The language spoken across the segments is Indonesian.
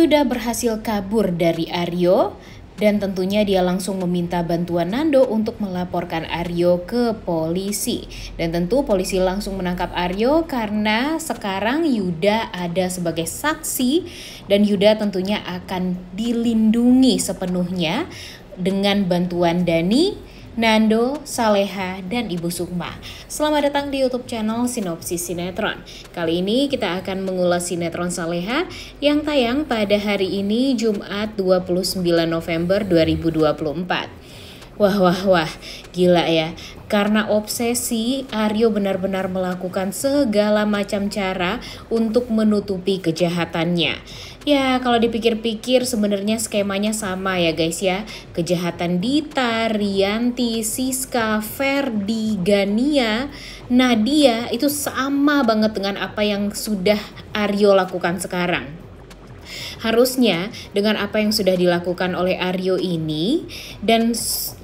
Yuda berhasil kabur dari Aryo dan tentunya dia langsung meminta bantuan Nando untuk melaporkan Aryo ke polisi. Dan tentu polisi langsung menangkap Aryo karena sekarang Yuda ada sebagai saksi dan Yuda tentunya akan dilindungi sepenuhnya dengan bantuan Dani, Nando, Saleha, dan Ibu Sukma. Selamat datang di YouTube channel Sinopsis Sinetron. Kali ini kita akan mengulas sinetron Saleha yang tayang pada hari ini Jumat 29 November 2024. Wah, gila ya. Karena obsesi, Aryo benar-benar melakukan segala macam cara untuk menutupi kejahatannya. Ya, kalau dipikir-pikir sebenarnya skemanya sama ya guys ya. Kejahatan Dita, Rianti, Siska, Ferdi, Gania, Nadia itu sama banget dengan apa yang sudah Aryo lakukan sekarang. Harusnya dengan apa yang sudah dilakukan oleh Aryo ini dan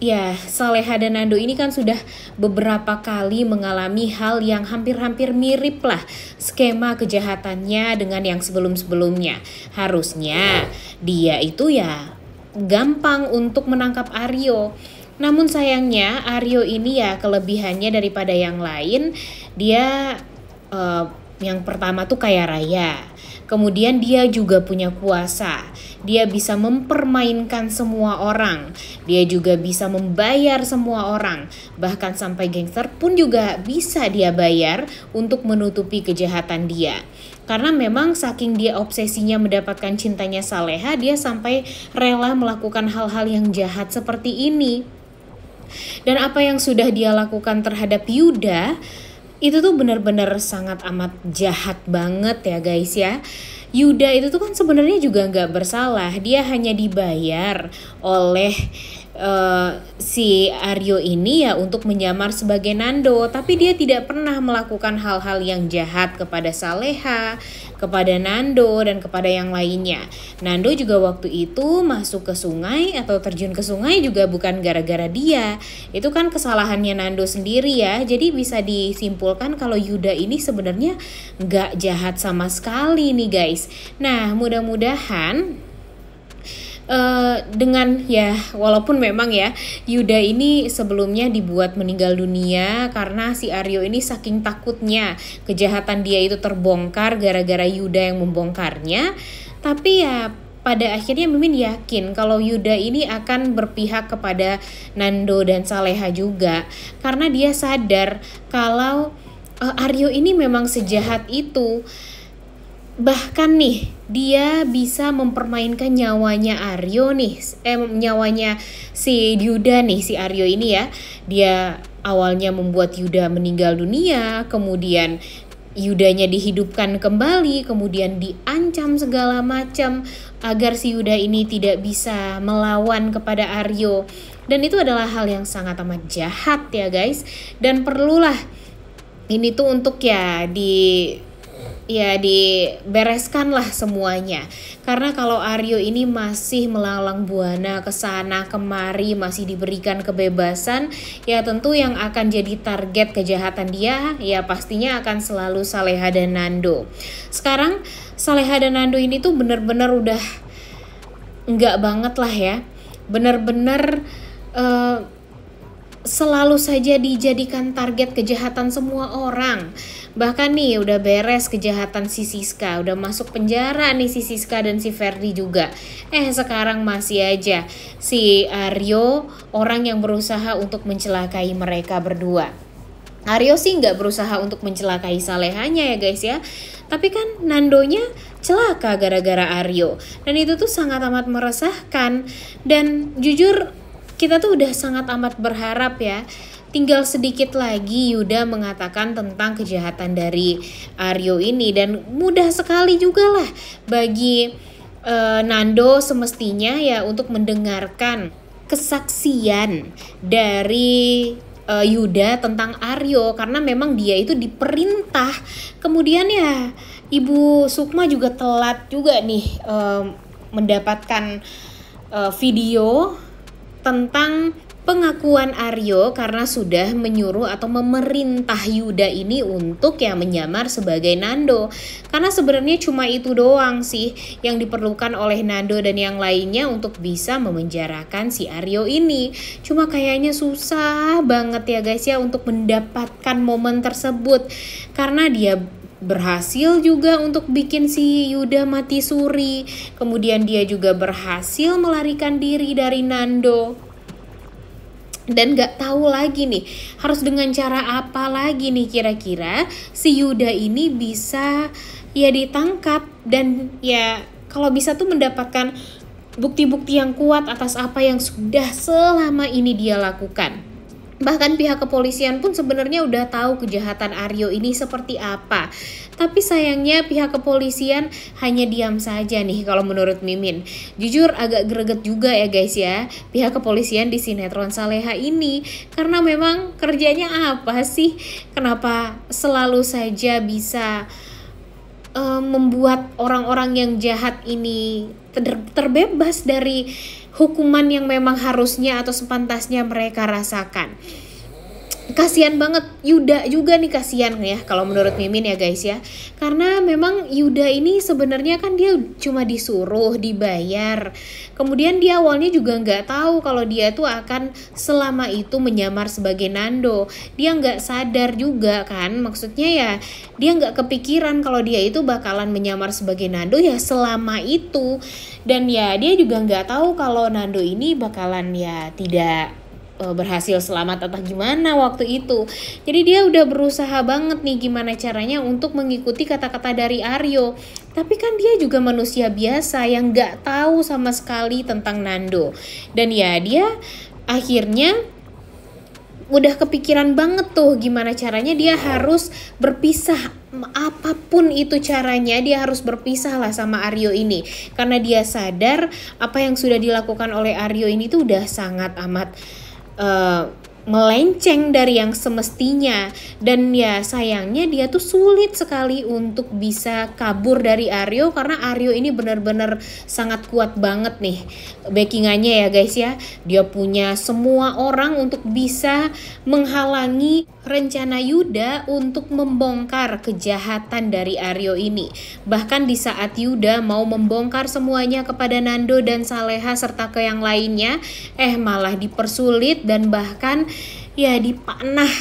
ya Saleha dan Nando ini kan sudah beberapa kali mengalami hal yang hampir-hampir mirip lah skema kejahatannya dengan yang sebelum-sebelumnya. Harusnya dia itu ya gampang untuk menangkap Aryo. Namun sayangnya Aryo ini ya kelebihannya daripada yang lain, dia yang pertama tuh kaya raya. Kemudian dia juga punya kuasa. Dia bisa mempermainkan semua orang. Dia juga bisa membayar semua orang. Bahkan sampai gangster pun juga bisa dia bayar untuk menutupi kejahatan dia. Karena memang saking dia obsesinya mendapatkan cintanya Saleha, dia sampai rela melakukan hal-hal yang jahat seperti ini. Dan apa yang sudah dia lakukan terhadap Yuda itu tuh benar-benar sangat amat jahat banget ya guys ya. Yuda itu tuh kan sebenarnya juga nggak bersalah. Dia hanya dibayar oleh si Aryo ini ya untuk menyamar sebagai Nando. Tapi dia tidak pernah melakukan hal-hal yang jahat kepada Saleha, kepada Nando, dan kepada yang lainnya. Nando juga waktu itu masuk ke sungai atau terjun ke sungai juga bukan gara-gara dia. Itu kan kesalahannya Nando sendiri ya. Jadi bisa disimpulkan kalau Yuda ini sebenarnya nggak jahat sama sekali nih guys. Nah, mudah-mudahan dengan ya walaupun memang ya Yuda ini sebelumnya dibuat meninggal dunia karena si Aryo ini saking takutnya kejahatan dia itu terbongkar gara-gara Yuda yang membongkarnya. Tapi ya pada akhirnya Mimin yakin kalau Yuda ini akan berpihak kepada Nando dan Saleha juga karena dia sadar kalau Aryo ini memang sejahat itu. Bahkan nih dia bisa mempermainkan nyawanya Aryo nih, nyawanya si Yuda nih, si Aryo ini ya. Dia awalnya membuat Yuda meninggal dunia, kemudian Yudanya dihidupkan kembali, kemudian diancam segala macam agar si Yuda ini tidak bisa melawan kepada Aryo. Dan itu adalah hal yang sangat amat jahat ya guys. Dan perlulah ini tuh untuk dibereskan lah semuanya. Karena kalau Aryo ini masih melalang buana ke sana kemari, masih diberikan kebebasan, ya tentu yang akan jadi target kejahatan dia ya pastinya akan selalu Saleha dan Nando. Sekarang Saleha dan Nando ini tuh bener-bener udah enggak banget lah ya. Bener-bener selalu saja dijadikan target kejahatan semua orang. Bahkan nih udah beres kejahatan si Siska, udah masuk penjara nih si Siska dan si Ferdi juga. Sekarang masih aja si Aryo orang yang berusaha untuk mencelakai mereka berdua. Aryo sih nggak berusaha untuk mencelakai Salehanya ya guys ya. Tapi kan Nandonya celaka gara-gara Aryo. Dan itu tuh sangat amat meresahkan. Dan jujur kita tuh udah sangat amat berharap ya. Tinggal sedikit lagi Yuda mengatakan tentang kejahatan dari Aryo ini. Dan mudah sekali juga lah bagi Nando semestinya ya untuk mendengarkan kesaksian dari Yuda tentang Aryo. Karena memang dia itu diperintah. Kemudian ya Ibu Sukma juga telat juga nih mendapatkan video tentang pengakuan Aryo karena sudah menyuruh atau memerintah Yuda ini untuk ya menyamar sebagai Nando. Karena sebenarnya cuma itu doang sih yang diperlukan oleh Nando dan yang lainnya untuk bisa memenjarakan si Aryo ini. Cuma kayaknya susah banget ya guys ya untuk mendapatkan momen tersebut. Karena dia berhasil juga untuk bikin si Yuda mati suri. Kemudian dia juga berhasil melarikan diri dari Nando. Dan gak tahu lagi nih harus dengan cara apa lagi nih kira-kira si Yuda ini bisa ya ditangkap dan ya kalau bisa tuh mendapatkan bukti-bukti yang kuat atas apa yang sudah selama ini dia lakukan. Bahkan pihak kepolisian pun sebenarnya udah tahu kejahatan Aryo ini seperti apa. Tapi sayangnya pihak kepolisian hanya diam saja nih kalau menurut Mimin. Jujur agak greget juga ya guys ya pihak kepolisian di sinetron Saleha ini. Karena memang kerjanya apa sih? Kenapa selalu saja bisa membuat orang-orang yang jahat ini terbebas dari hukuman yang memang harusnya atau sepantasnya mereka rasakan. Kasian banget Yuda juga nih, kasian ya kalau menurut Mimin ya guys ya. Karena memang Yuda ini sebenarnya kan dia cuma disuruh, dibayar. Kemudian dia awalnya juga nggak tahu kalau dia tuh akan selama itu menyamar sebagai Nando. Dia nggak sadar juga kan, maksudnya ya dia nggak kepikiran kalau dia itu bakalan menyamar sebagai Nando ya selama itu. Dan ya dia juga nggak tahu kalau Nando ini bakalan ya tidak berhasil selamat atau gimana waktu itu. Jadi dia udah berusaha banget nih gimana caranya untuk mengikuti kata-kata dari Aryo. Tapi kan dia juga manusia biasa yang gak tahu sama sekali tentang Nando. Dan ya dia akhirnya udah kepikiran banget tuh gimana caranya dia harus berpisah. Apapun itu caranya dia harus berpisah lah sama Aryo ini. Karena dia sadar apa yang sudah dilakukan oleh Aryo ini tuh udah sangat amat melenceng dari yang semestinya. Dan ya sayangnya dia tuh sulit sekali untuk bisa kabur dari Aryo karena Aryo ini benar-benar sangat kuat banget nih backingannya ya guys ya. Dia punya semua orang untuk bisa menghalangi rencana Yuda untuk membongkar kejahatan dari Aryo ini. Bahkan di saat Yuda mau membongkar semuanya kepada Nando dan Saleha serta ke yang lainnya, malah dipersulit dan bahkan ya dipanah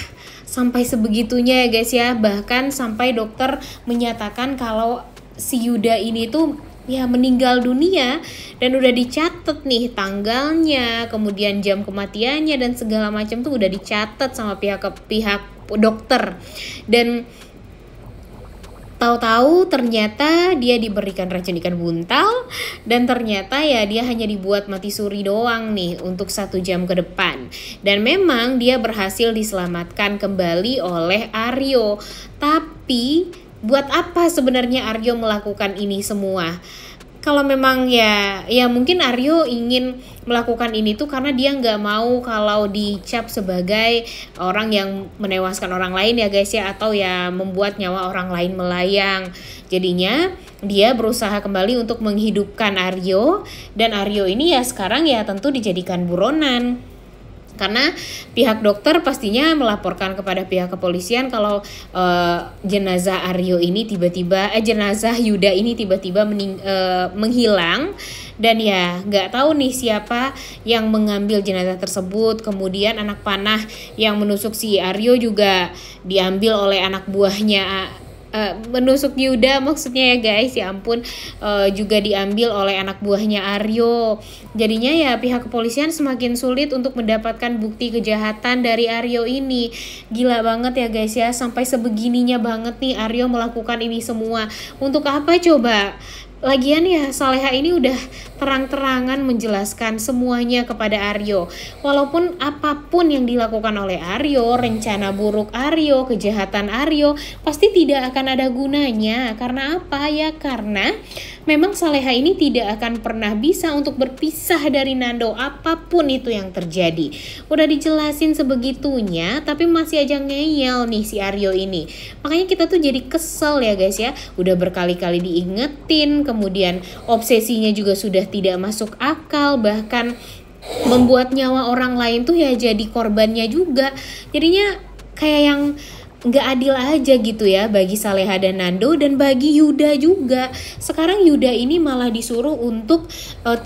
sampai sebegitunya ya guys ya. Bahkan sampai dokter menyatakan kalau si Yuda ini tuh ya meninggal dunia dan udah dicatat nih tanggalnya, kemudian jam kematiannya dan segala macam tuh udah dicatat sama pihak dokter. Dan tahu-tahu ternyata dia diberikan racun ikan buntal dan ternyata ya dia hanya dibuat mati suri doang nih untuk 1 jam ke depan. Dan memang dia berhasil diselamatkan kembali oleh Aryo. Tapi buat apa sebenarnya Aryo melakukan ini semua? Kalau memang ya mungkin Aryo ingin melakukan ini tuh karena dia nggak mau kalau dicap sebagai orang yang menewaskan orang lain ya guys ya, atau ya membuat nyawa orang lain melayang. Jadinya dia berusaha kembali untuk menghidupkan Aryo dan Aryo ini ya sekarang ya tentu dijadikan buronan. Karena pihak dokter pastinya melaporkan kepada pihak kepolisian kalau jenazah Aryo ini jenazah Yuda ini tiba-tiba menghilang. Dan ya nggak tahu nih siapa yang mengambil jenazah tersebut. Kemudian anak panah yang menusuk si Aryo juga diambil oleh anak buahnya, menusuk Yuda maksudnya ya guys, ya ampun, juga diambil oleh anak buahnya Aryo. Jadinya ya pihak kepolisian semakin sulit untuk mendapatkan bukti kejahatan dari Aryo ini. Gila banget ya guys ya, sampai sebegininya banget nih Aryo melakukan ini semua. Untuk apa coba? Lagian ya Saleha ini udah terang-terangan menjelaskan semuanya kepada Aryo. Walaupun apapun yang dilakukan oleh Aryo, rencana buruk Aryo, kejahatan Aryo, pasti tidak akan ada gunanya. Karena apa ya? Karena memang Saleha ini tidak akan pernah bisa untuk berpisah dari Nando apapun itu yang terjadi. Udah dijelasin sebegitunya tapi masih aja ngeyel nih si Aryo ini. Makanya kita tuh jadi kesel ya guys ya. Udah berkali-kali diingetin, kemudian obsesinya juga sudah tidak masuk akal, bahkan membuat nyawa orang lain tuh ya jadi korbannya juga. Jadinya kayak yang nggak adil aja gitu ya bagi Saleha dan Nando, dan bagi Yuda juga. Sekarang Yuda ini malah disuruh untuk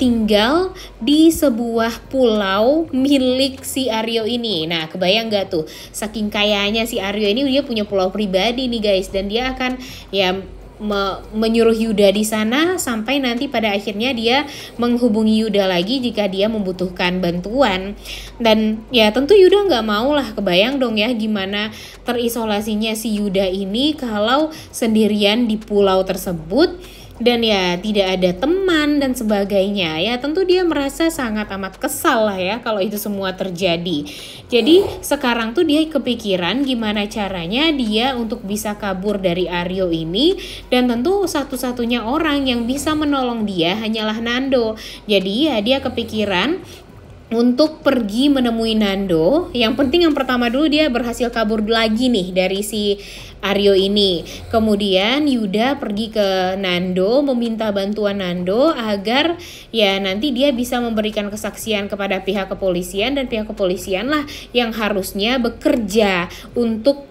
tinggal di sebuah pulau milik si Aryo ini. Nah, kebayang nggak tuh, saking kayanya si Aryo ini, dia punya pulau pribadi nih guys, dan dia akan ya menyuruh Yuda di sana sampai nanti pada akhirnya dia menghubungi Yuda lagi jika dia membutuhkan bantuan. Dan ya tentu Yuda nggak mau lah, kebayang dong ya gimana terisolasinya si Yuda ini kalau sendirian di pulau tersebut dan ya tidak ada teman dan sebagainya. Ya tentu dia merasa sangat amat kesal lah ya kalau itu semua terjadi. Jadi sekarang tuh dia kepikiran gimana caranya dia untuk bisa kabur dari Aryo ini, dan tentu satu-satunya orang yang bisa menolong dia hanyalah Nando. Jadi ya dia kepikiran untuk pergi menemui Nando. Yang penting yang pertama dulu dia berhasil kabur lagi nih dari si Aryo ini. Kemudian Yuda pergi ke Nando meminta bantuan Nando agar ya nanti dia bisa memberikan kesaksian kepada pihak kepolisian, dan pihak kepolisian lah yang harusnya bekerja untuk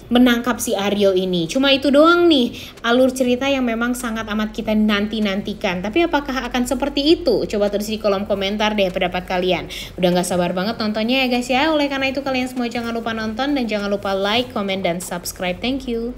menangkap si Aryo ini. Cuma itu doang nih alur cerita yang memang sangat amat kita nanti-nantikan. Tapi apakah akan seperti itu? Coba tulis di kolom komentar deh pendapat kalian. Udah gak sabar banget nontonnya ya guys ya. Oleh karena itu kalian semua jangan lupa nonton dan jangan lupa like, comment, dan subscribe. Thank you.